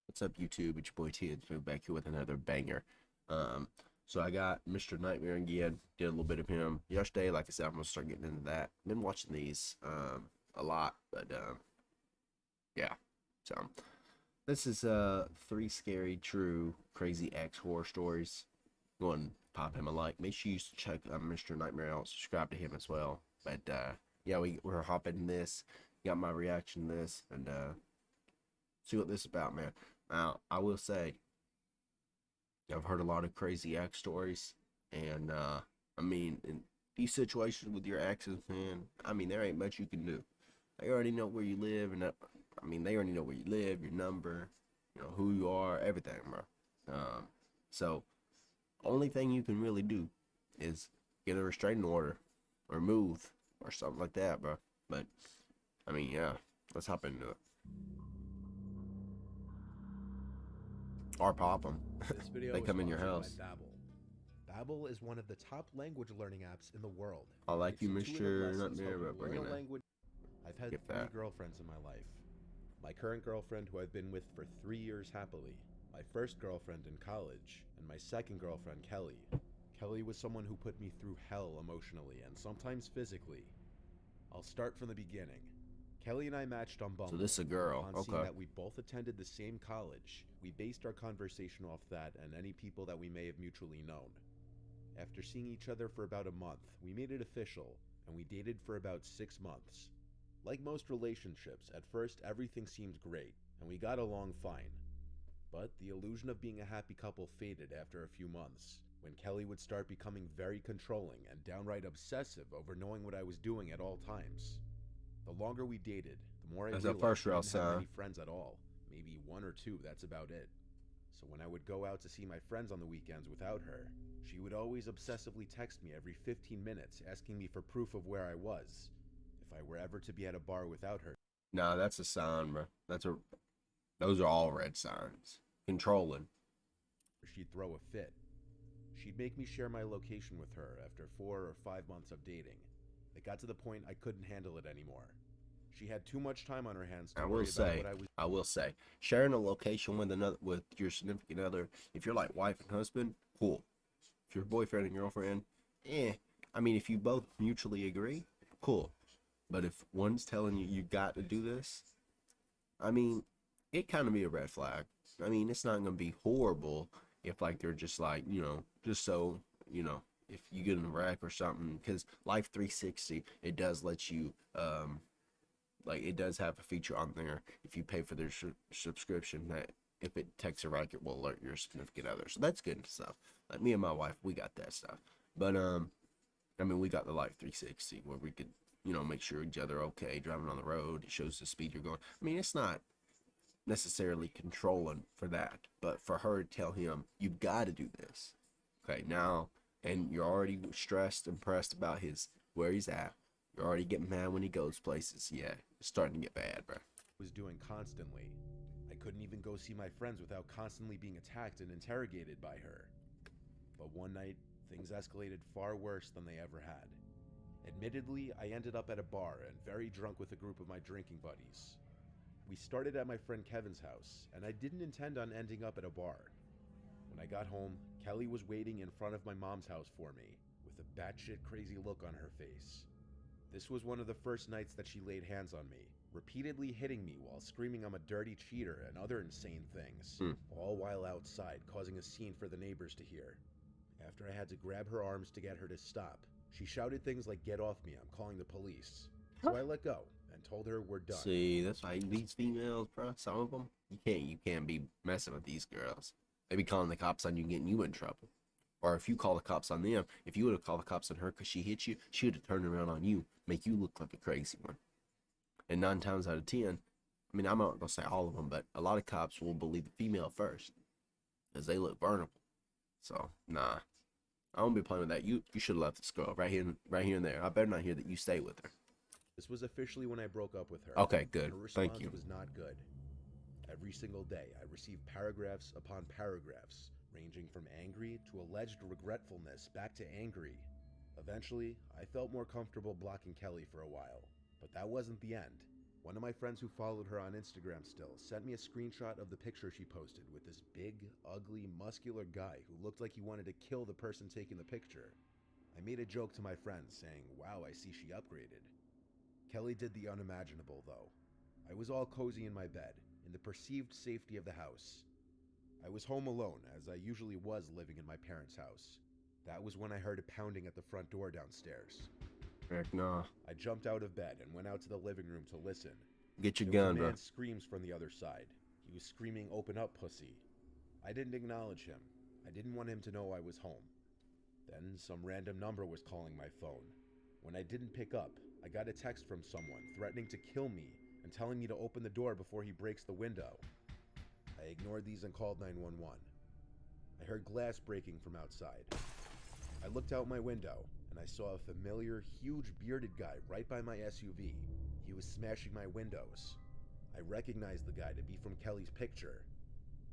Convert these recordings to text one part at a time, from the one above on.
What's up, YouTube? It's your boy T. It's back here with another banger. Um, so I got Mr. Nightmare again. Did a little bit of him yesterday. Like I said, I'm gonna start getting into that. Been watching these a lot, but yeah. So this is three scary, true, crazy X horror stories. Go and pop him a like. Make sure you check Mr. Nightmare out. Subscribe to him as well. But yeah, we're hopping this. Got my reaction to this and see what this is about, man. Now I will say I've heard a lot of crazy ex stories, and I mean, in these situations with your exes, man, I mean, there ain't much you can do. They already know where you live, and I mean, they already know where you live, your number, who you are, everything, bro. So only thing you can really do is get a restraining order, or move, or something like that, bro. But I mean, yeah, let's hop into it. Or pop them. This They video is come in your sponsored by house. Babbel. Babbel is one of the top language learning apps in the world. I like Its you, intuitive Mr. lessons Nightmare, help you but we're learn a gonna language. I've had skip three that. girlfriends in my life. My current girlfriend, who I've been with for 3 years happily, my first girlfriend in college, and my second girlfriend, Kelly. Kelly was someone who put me through hell emotionally and sometimes physically. I'll start from the beginning. Kelly and I matched on So Bumble, this is a and girl. upon seeing Okay. that we both attended the same college, we based our conversation off that and any people that we may have mutually known. After seeing each other for about a month, we made it official, and we dated for about 6 months. Like most relationships, at first everything seemed great, and we got along fine. But the illusion of being a happy couple faded after a few months, when Kelly would start becoming very controlling and downright obsessive over knowing what I was doing at all times. The longer we dated, the more I That's a realized first we real didn't have sign. many friends at all. Maybe one or two, that's about it. So when I would go out to see my friends on the weekends without her, she would always obsessively text me every 15 minutes asking me for proof of where I was, if I were ever to be at a bar without her. Nah, that's a sign, bro. Those are all red signs. Controlling. She'd throw a fit. She'd make me share my location with her after 4 or 5 months of dating. It got to the point I couldn't handle it anymore. She had too much time on her hands to I will worry about what say, I was. I will say, sharing a location with your significant other, if you're like wife and husband, cool. If you're boyfriend and girlfriend, eh. I mean, if you both mutually agree, cool. But if one's telling you you got to do this, I mean, it kind of be a red flag. I mean, it's not gonna be horrible if like they're just like just so if you get in a wreck or something. Because Life 360, it does let you like it does have a feature on there if you pay for their subscription that if it takes a wreck, it will alert your significant other. So that's good stuff. Like me and my wife, we got that stuff. But I mean, we got the Life 360 where we could make sure each other okay driving on the road. It shows the speed you're going. I mean, it's not necessarily controlling for that, but for her to tell him, you've got to do this. Okay, now, and you're already stressed and pressed about where he's at. You're already getting mad when he goes places. Yeah, it's starting to get bad, bro. Was doing constantly. I couldn't even go see my friends without constantly being attacked and interrogated by her. But one night, things escalated far worse than they ever had. Admittedly, I ended up at a bar and very drunk with a group of my drinking buddies. We started at my friend Kevin's house, and I didn't intend on ending up at a bar. When I got home, Kelly was waiting in front of my mom's house for me, with a batshit crazy look on her face. This was one of the first nights that she laid hands on me, repeatedly hitting me while screaming I'm a dirty cheater and other insane things, Hmm. all while outside, causing a scene for the neighbors to hear. After I had to grab her arms to get her to stop, she shouted things like, "Get off me, I'm calling the police." So I let go and told her we're done. See, that's why these females, bro. Some of them, you can't be messing with these girls. They be calling the cops on you, getting you in trouble. Or if you call the cops on them, if you would have called the cops on her because she hit you, she would have turned around on you, make you look like a crazy one. And 9 times out of 10, I mean, I'm not gonna say all of them, but a lot of cops will believe the female first, because they look vulnerable. So nah, I won't be playing with that. You should have left this girl right here and there. I better not hear that you stay with her. This was officially when I broke up with her, Okay, and good. her Thank response you. was not good. Every single day, I received paragraphs upon paragraphs, ranging from angry to alleged regretfulness back to angry. Eventually, I felt more comfortable blocking Kelly for a while, but that wasn't the end. One of my friends who followed her on Instagram still sent me a screenshot of the picture she posted with this big, ugly, muscular guy who looked like he wanted to kill the person taking the picture. I made a joke to my friends saying, "Wow, I see she upgraded." Kelly did the unimaginable though. I was all cozy in my bed, in the perceived safety of the house. I was home alone, as I usually was living in my parents' house. That was when I heard a pounding at the front door downstairs. Heck nah. I jumped out of bed and went out to the living room to listen. Get your There was gun, a bro. man's screams from the other side. He was screaming, "Open up, pussy." I didn't acknowledge him. I didn't want him to know I was home. Then some random number was calling my phone. When I didn't pick up, I got a text from someone threatening to kill me and telling me to open the door before he breaks the window. I ignored these and called 911. I heard glass breaking from outside. I looked out my window and I saw a familiar, huge bearded guy right by my SUV. He was smashing my windows. I recognized the guy to be from Kelly's picture.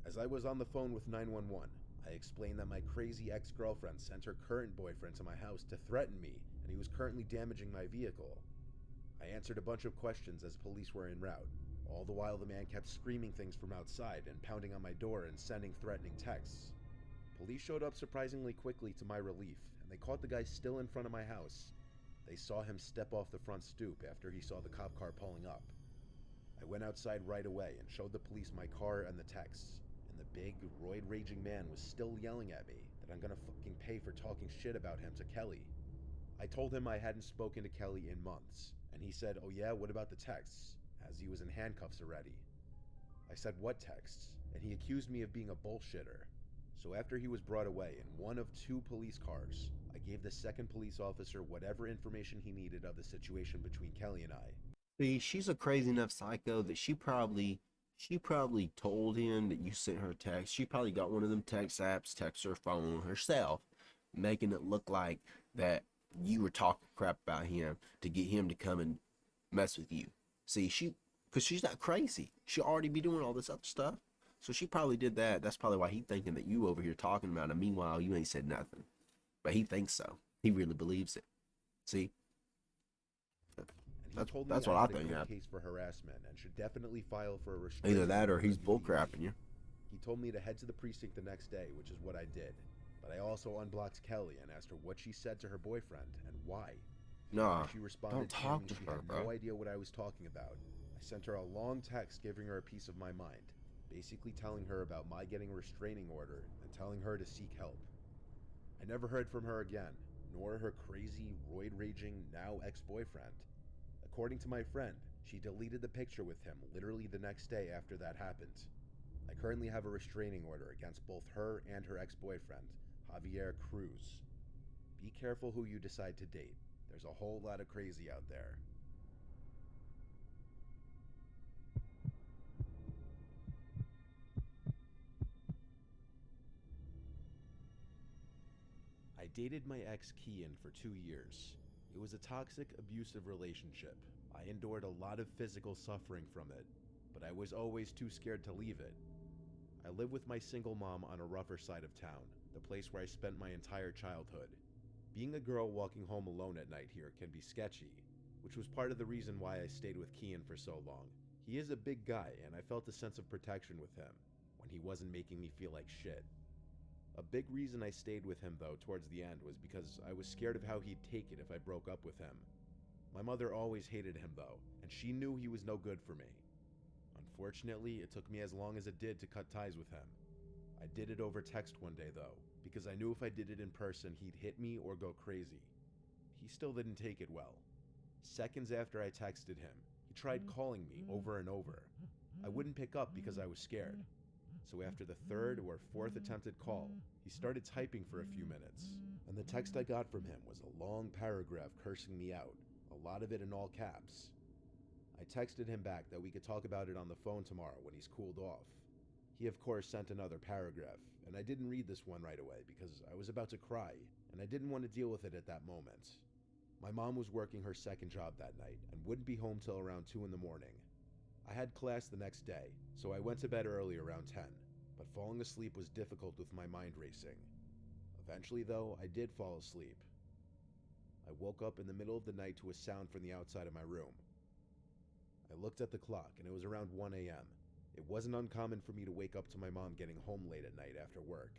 As I was on the phone with 911, I explained that my crazy ex-girlfriend sent her current boyfriend to my house to threaten me, and he was currently damaging my vehicle. I answered a bunch of questions as police were en route. All the while the man kept screaming things from outside and pounding on my door and sending threatening texts. Police showed up surprisingly quickly to my relief, and they caught the guy still in front of my house. They saw him step off the front stoop after he saw the cop car pulling up. I went outside right away and showed the police my car and the texts, and the big, roid-raging man was still yelling at me that I'm gonna fucking pay for talking shit about him to Kelly. I told him I hadn't spoken to Kelly in months, and he said, "Oh yeah, what about the texts?" as he was in handcuffs already. I said, "What texts?" and he accused me of being a bullshitter. So after he was brought away in one of 2 police cars, I gave the second police officer whatever information he needed of the situation between Kelly and I. See, she's a crazy enough psycho that she probably told him that you sent her a text. She probably got one of them text apps, text her phone herself, making it look like that you were talking crap about him to get him to come and mess with you. See, because she's not crazy. She already be doing all this other stuff. So she probably did that. That's probably why he thinking that you over here talking about him. Meanwhile, you ain't said nothing. But he thinks so. He really believes it. See? And he That's told that's me what I I had a think good happened. case for harassment and should definitely file for a restraining Either that or order he's immediately. bullcrapping you. He told me to head to the precinct the next day, which is what I did. But I also unblocked Kelly and asked her what she said to her boyfriend and why. Nah, She responded don't talk claiming to she her, had bro. no idea what I was talking about. I sent her a long text giving her a piece of my mind, basically telling her about my getting a restraining order and telling her to seek help. I never heard from her again, nor her crazy, roid-raging, now ex-boyfriend. According to my friend, she deleted the picture with him literally the next day after that happened. I currently have a restraining order against both her and her ex-boyfriend, Javier Cruz. Be careful who you decide to date. There's a whole lot of crazy out there. I dated my ex Kian for 2 years. It was a toxic, abusive relationship. I endured a lot of physical suffering from it, but I was always too scared to leave it. I live with my single mom on a rougher side of town, the place where I spent my entire childhood. Being a girl walking home alone at night here can be sketchy, which was part of the reason why I stayed with Kian for so long. He is a big guy, and I felt a sense of protection with him when he wasn't making me feel like shit. A big reason I stayed with him, though, towards the end was because I was scared of how he'd take it if I broke up with him. My mother always hated him, though, and she knew he was no good for me. Unfortunately, it took me as long as it did to cut ties with him. I did it over text one day, though, because I knew if I did it in person, he'd hit me or go crazy. He still didn't take it well. Seconds after I texted him, he tried calling me over and over. I wouldn't pick up because I was scared. So after the 3rd or 4th attempted call, he started typing for a few minutes, and the text I got from him was a long paragraph cursing me out, a lot of it in all caps. I texted him back that we could talk about it on the phone tomorrow when he's cooled off. He of course sent another paragraph, and I didn't read this one right away because I was about to cry, and I didn't want to deal with it at that moment. My mom was working her second job that night and wouldn't be home till around 2 in the morning. I had class the next day, so I went to bed early around 10, but falling asleep was difficult with my mind racing. Eventually, though, I did fall asleep. I woke up in the middle of the night to a sound from the outside of my room. I looked at the clock, and it was around 1 a.m. It wasn't uncommon for me to wake up to my mom getting home late at night after work.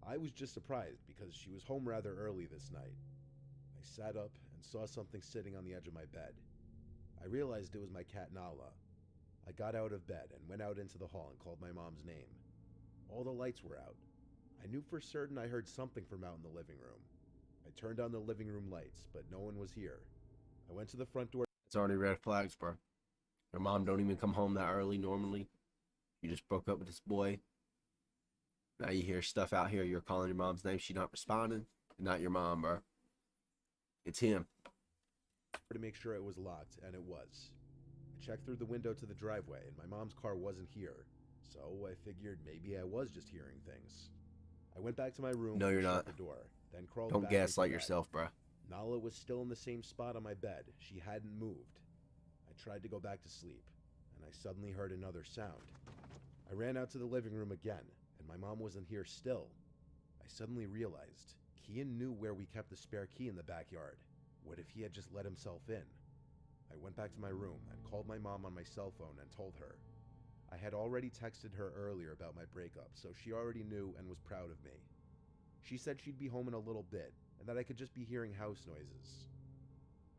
I was just surprised because she was home rather early this night. I sat up and saw something sitting on the edge of my bed. I realized it was my cat Nala. I got out of bed and went out into the hall and called my mom's name. All the lights were out. I knew for certain I heard something from out in the living room. I turned on the living room lights, but no one was here. I went to the front door. It's already red flags, bro. Your mom don't even come home that early normally. You just broke up with this boy. Now you hear stuff out here. You're calling your mom's name. She's not responding. Not your mom, bro. It's him. To make sure it was locked, and it was. I checked through the window to the driveway, and my mom's car wasn't here. So I figured maybe I was just hearing things. I went back to my room. No, you're shut not. The door, then crawled Don't back into gaslight bed. yourself, bro. Nala was still in the same spot on my bed. She hadn't moved. I tried to go back to sleep, and I suddenly heard another sound. I ran out to the living room again, and my mom wasn't here still. I suddenly realized Kian knew where we kept the spare key in the backyard. What if he had just let himself in? I went back to my room and called my mom on my cell phone and told her. I had already texted her earlier about my breakup, so she already knew and was proud of me. She said she'd be home in a little bit, and that I could just be hearing house noises.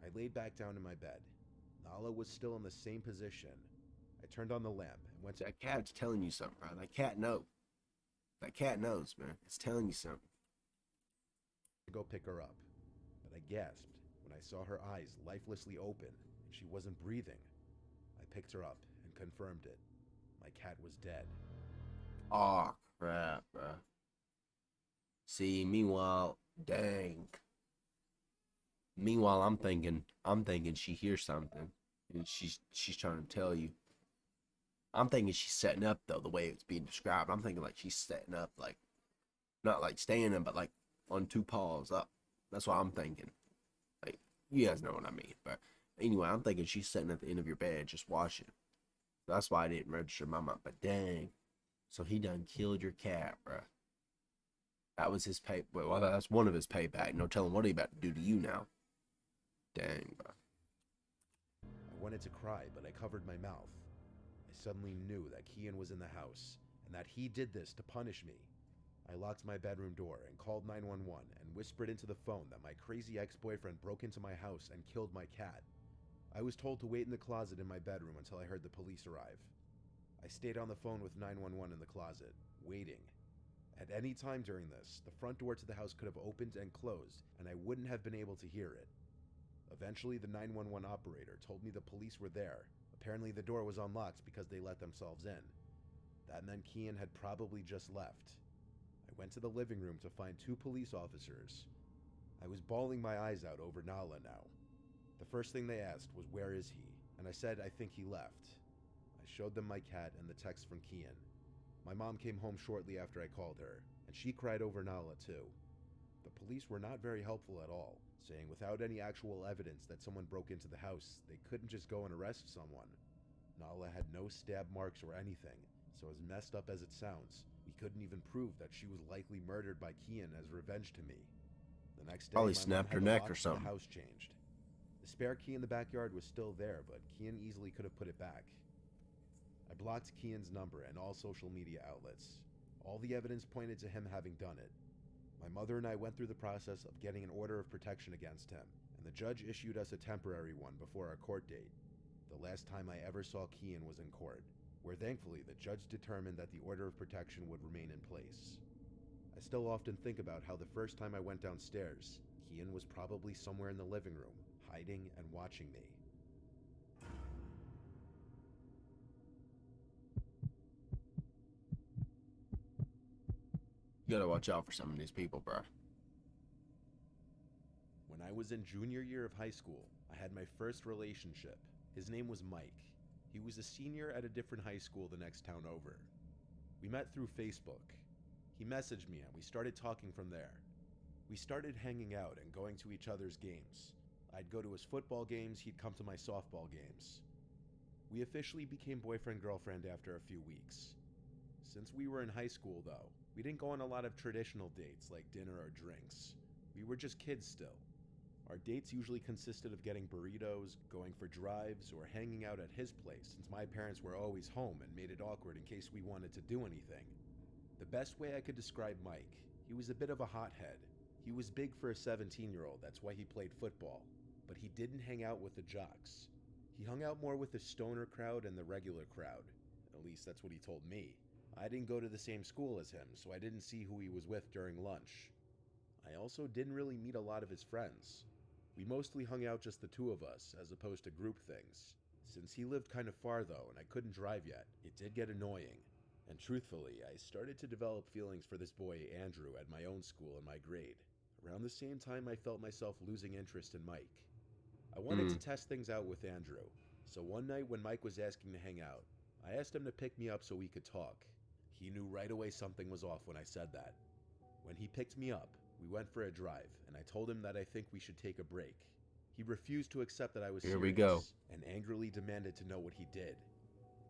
I laid back down in my bed. Nala was still in the same position. I turned on the lamp and went to That cat's telling you something, bro. That cat knows. That cat knows, man. It's telling you something. go pick her up, but I gasped when I saw her eyes lifelessly open and she wasn't breathing. I picked her up and confirmed it. My cat was dead. Oh, crap, bro. See, meanwhile, dang. Meanwhile, I'm thinking she hears something, and she's trying to tell you. I'm thinking she's setting up, though, the way it's being described. I'm thinking like she's setting up, like, not like standing, but like on two paws up. That's what I'm thinking. Like, you guys know what I mean. But anyway, I'm thinking she's sitting at the end of your bed just watching. That's why I didn't register my mind. But dang, so he done killed your cat, bro. That was his pay. Well, that's one of his payback. No telling what he about to do to you now. Dang, bro. I wanted to cry, but I covered my mouth. I suddenly knew that Kian was in the house and that he did this to punish me. I locked my bedroom door and called 911 and whispered into the phone that my crazy ex-boyfriend broke into my house and killed my cat. I was told to wait in the closet in my bedroom until I heard the police arrive. I stayed on the phone with 911 in the closet, waiting. At any time during this, the front door to the house could have opened and closed, and I wouldn't have been able to hear it. Eventually, the 911 operator told me the police were there. Apparently, the door was unlocked because they let themselves in. That meant Kian had probably just left. I went to the living room to find two police officers. I was bawling my eyes out over Nala now. The first thing they asked was, "Where is he?" And I said, "I think he left." I showed them my cat and the text from Kian. My mom came home shortly after I called her, and she cried over Nala too. The police were not very helpful at all, saying without any actual evidence that someone broke into the house, they couldn't just go and arrest someone. Nala had no stab marks or anything, so as messed up as it sounds, we couldn't even prove that she was likely murdered by Kian as revenge to me. The next day, Probably my mom snapped had her the neck lock or to something. The house changed. The spare key in the backyard was still there, but Kian easily could have put it back. I blocked Kian's number and all social media outlets. All the evidence pointed to him having done it. My mother and I went through the process of getting an order of protection against him, and the judge issued us a temporary one before our court date. The last time I ever saw Kian was in court, where thankfully the judge determined that the order of protection would remain in place. I still often think about how the first time I went downstairs, Kian was probably somewhere in the living room, hiding and watching me. You gotta watch out for some of these people, bro. When I was in junior year of high school, I had my first relationship. His name was Mike. He was a senior at a different high school the next town over. We met through Facebook. He messaged me and we started talking from there. We started hanging out and going to each other's games. I'd go to his football games, he'd come to my softball games. We officially became boyfriend-girlfriend after a few weeks. Since we were in high school, though, we didn't go on a lot of traditional dates like dinner or drinks. We were just kids still. Our dates usually consisted of getting burritos, going for drives, or hanging out at his place since my parents were always home and made it awkward in case we wanted to do anything. The best way I could describe Mike, he was a bit of a hothead. He was big for a 17-year-old, that's why he played football, but he didn't hang out with the jocks. He hung out more with the stoner crowd and the regular crowd. At least that's what he told me. I didn't go to the same school as him, so I didn't see who he was with during lunch. I also didn't really meet a lot of his friends. We mostly hung out just the two of us, as opposed to group things. Since he lived kind of far though, and I couldn't drive yet, it did get annoying. And truthfully, I started to develop feelings for this boy Andrew at my own school in my grade. Around the same time I felt myself losing interest in Mike. I wanted to test things out with Andrew, so one night when Mike was asking to hang out, I asked him to pick me up so we could talk. He knew right away something was off when I said that. When he picked me up, we went for a drive, and I told him that I think we should take a break. He refused to accept that I was Here serious, we go. and angrily demanded to know what he did.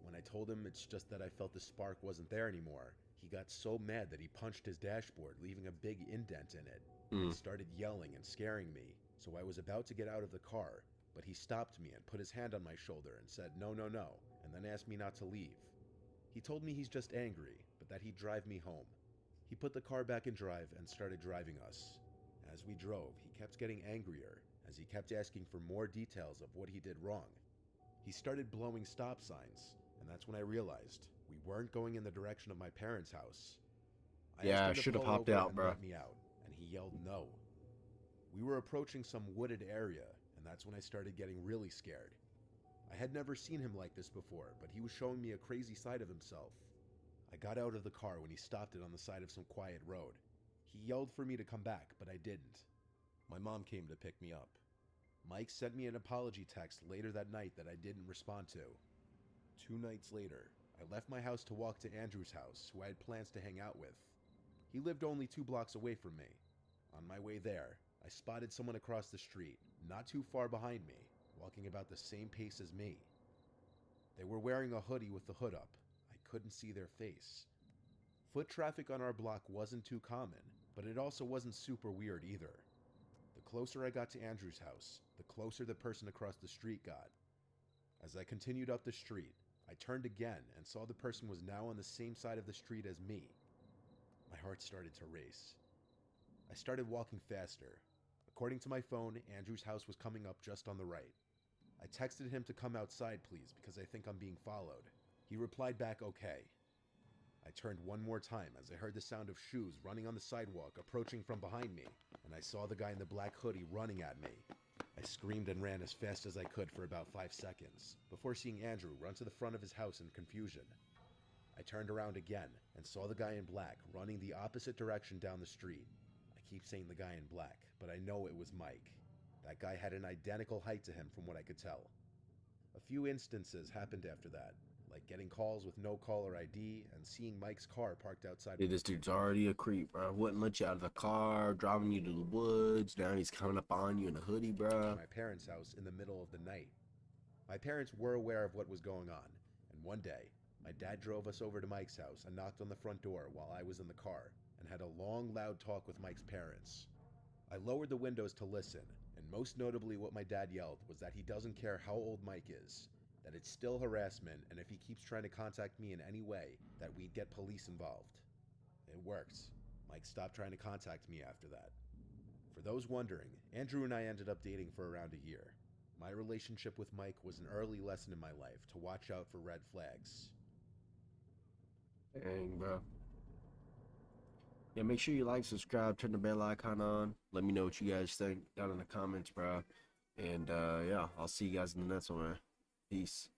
When I told him it's just that I felt the spark wasn't there anymore, he got so mad that he punched his dashboard, leaving a big indent in it. He started yelling and scaring me, so I was about to get out of the car, but he stopped me and put his hand on my shoulder and said no, no, no, and then asked me not to leave. He told me he's just angry, but that he'd drive me home. He put the car back in drive and started driving us. As we drove, he kept getting angrier, as he kept asking for more details of what he did wrong. He started blowing stop signs, and that's when I realized we weren't going in the direction of my parents' house. Yeah, I asked him to should have pull hopped over out, and bro. let me out, and he yelled no. We were approaching some wooded area, and that's when I started getting really scared. I had never seen him like this before, but he was showing me a crazy side of himself. I got out of the car when he stopped it on the side of some quiet road. He yelled for me to come back, but I didn't. My mom came to pick me up. Mike sent me an apology text later that night that I didn't respond to. 2 nights later, I left my house to walk to Andrew's house, who I had plans to hang out with. He lived only 2 blocks away from me. On my way there, I spotted someone across the street, not too far behind me, walking about the same pace as me. They were wearing a hoodie with the hood up. I couldn't see their face. Foot traffic on our block wasn't too common, but it also wasn't super weird either. The closer I got to Andrew's house, the closer the person across the street got. As I continued up the street, I turned again and saw the person was now on the same side of the street as me. My heart started to race. I started walking faster. According to my phone, Andrew's house was coming up just on the right. I texted him to come outside please because I think I'm being followed. He replied back okay. I turned one more time as I heard the sound of shoes running on the sidewalk approaching from behind me, and I saw the guy in the black hoodie running at me. I screamed and ran as fast as I could for about 5 seconds, before seeing Andrew run to the front of his house in confusion. I turned around again and saw the guy in black running the opposite direction down the street. I keep saying the guy in black, but I know it was Mike. That guy had an identical height to him from what I could tell. A few instances happened after that, like getting calls with no caller ID and seeing Mike's car parked outside. Dude, this dude's already a creep, bro. Wouldn't let you out of the car, driving you to the woods. Now he's coming up on you in a hoodie, bro. My parents' house in the middle of the night. My parents were aware of what was going on, and one day, my dad drove us over to Mike's house and knocked on the front door while I was in the car and had a long, loud talk with Mike's parents. I lowered the windows to listen, and most notably what my dad yelled was that he doesn't care how old Mike is, that it's still harassment, and if he keeps trying to contact me in any way, that we'd get police involved. It worked. Mike stopped trying to contact me after that. For those wondering, Andrew and I ended up dating for around a year. My relationship with Mike was an early lesson in my life to watch out for red flags. Dang, bro. Yeah, make sure you like, subscribe, turn the bell icon on. Let me know what you guys think down in the comments, bro. And yeah, I'll see you guys in the next one, man. Peace.